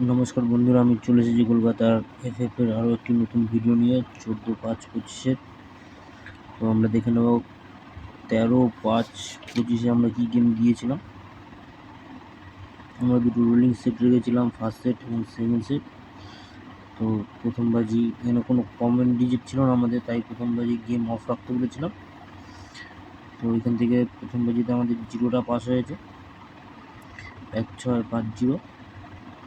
নমস্কার বন্ধুরা, আমি চলে এসেছি কলকাতার এফএফ এর আরও একটি নতুন ভিডিও নিয়ে 14/5/25-এর। তো আমরা দেখে নেব 13/5/25-এ আমরা কী গেম দিয়েছিলাম। আমরা দুটো রোলিং সেট রেখেছিলাম, ফার্স্ট সেট এবং সেকেন্ড সেট। তো প্রথম বাজি এখানে কোনো কমন ডিজিট ছিল না আমাদের, তাই প্রথম বাজি গেম অফ রাখতে বলেছিলাম। তো এখান থেকে প্রথম বাজিতে আমাদের 0টা পাস হয়েছে 1650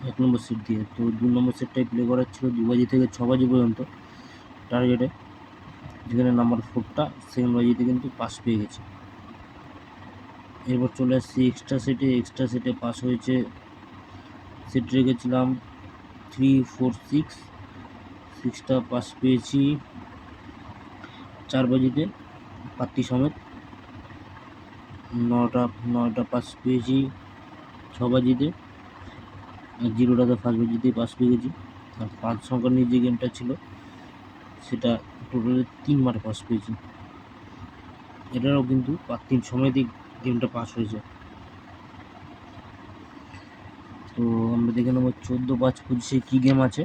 1 নম্বর সেট দিয়ে। তো 2 নম্বর সেটটাই প্লে করার ছিল 2 বাজি থেকে 6 বাজি পর্যন্ত টার্গেটে, যেখানে নাম্বার 4টা সেকেন্ড বাজিতে কিন্তু পাস পেয়ে গেছে। এরপর চলে আসছি এক্সট্রা সেটে পাস হয়েছে, সেট রেখেছিলাম 3 4 6, 6টা পাস পেয়েছি 4 বাজিতে পাত্তি সমেত। 9টা পাস পেয়েছি 6 বাজিতে, 0টাতে ফার্স্ট বাজিতেই পাস পেয়ে গেছি। আর 5 সংখ্যা নিয়ে যে গেমটা ছিল সেটা টোটালে 3বার পাস পেয়েছি। এটারও কিন্তু পাত্তির সময়তেই গেমটা পাস হয়েছে। তো আমরা দেখে নেব 14/5/25-এ কী গেম আছে।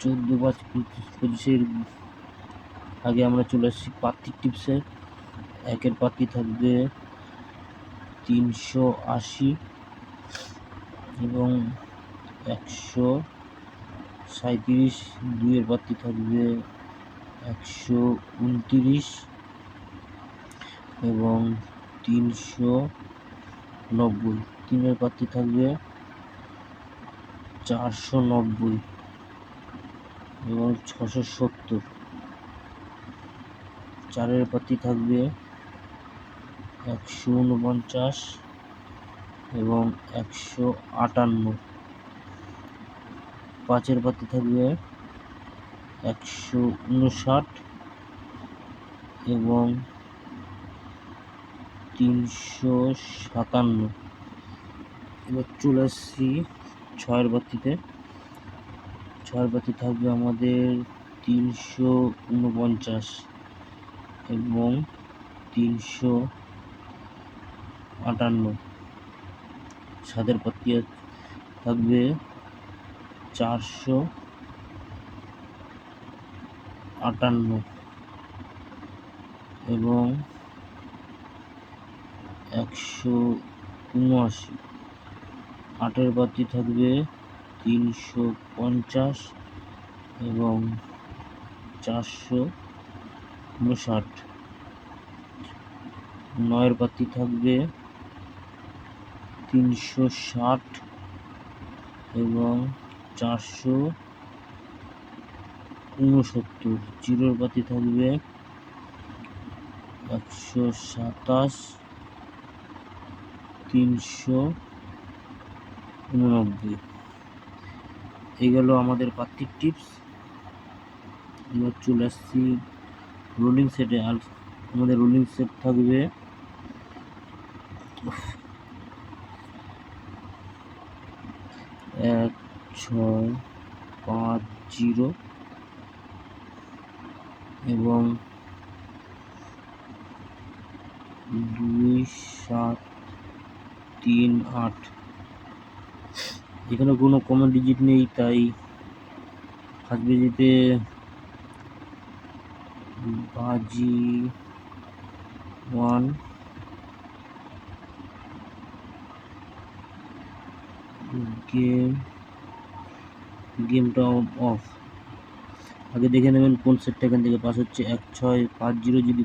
14/5/25-এর আগে আমরা চলে আসছি পাত্তির টিপসে। একের পাত্তি থাকবে 380 এবং 137। 2-এর পাত্তি থাকবে 129 এবং 390। 3-এর পাত্তি থাকবে 490 এবং 670। 4-এর পাত্তি থাকবে 149 এবং 158। 5-এর পাত্তি থাকবে 159 এবং 357। এবার চলে আসছি 6-এর পাত্তিতে। 6-এর পাত্তি থাকবে আমাদের 349 এবং 358। 7-এর পাত্তি থাকবে 458 এবং 179। 8-এর পাত্তি থাকবে 350 এবং 459। 9-এর পাত্তি থাকবে 360 এবং 469। 0-এর পাত্তি থাকবে 127 389। এই গেল আমাদের পাত্তির টিপস। এবার চলে আসছি রোলিং সেটে। আর আমাদের রোলিং সেট থাকবে 1650 এবং 2738। এখানে কোনো কমন ডিজিট নেই, তাই ফার্স্ট বাজিতে বাজি 1 গেমটা অফ। আগে দেখে নেবেন কোন সেটটা এখান থেকে পাস হচ্ছে। 1650 যদি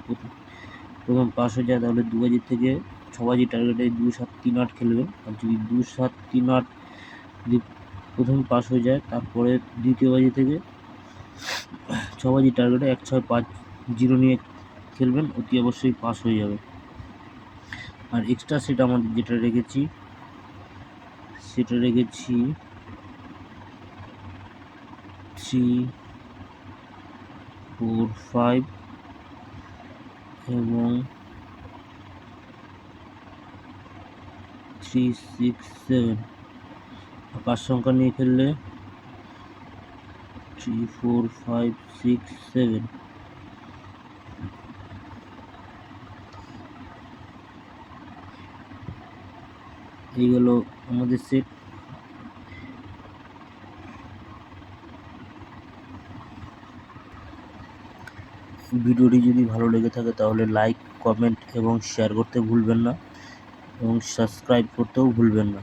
প্রথম পাস হয়ে যায়, তাহলে 2 বাজি থেকে 6 বাজি টার্গেটে 2738 খেলবেন। আর যদি 2738 যদি প্রথম পাস হয়ে যায়, তারপরে দ্বিতীয় বাজি থেকে 6 বাজি টার্গেটে 1650 নিয়ে খেলবেন, অতি অবশ্যই পাস হয়ে যাবে। আর এক্সট্রা সেট আমাদের যেটা রেখেছি, সেটা রেখেছি 3 4 5 এবং 3 6 7। 5 সংখ্যা নিয়ে খেললে 3 4 5 6 7। এই গেল আমাদের সেট। ভিডিওটি যদি ভালো লেগে থাকে তাহলে লাইক, কমেন্ট এবং শেয়ার করতে ভুলবেন না এবং সাবস্ক্রাইব করতেও ভুলবেন না।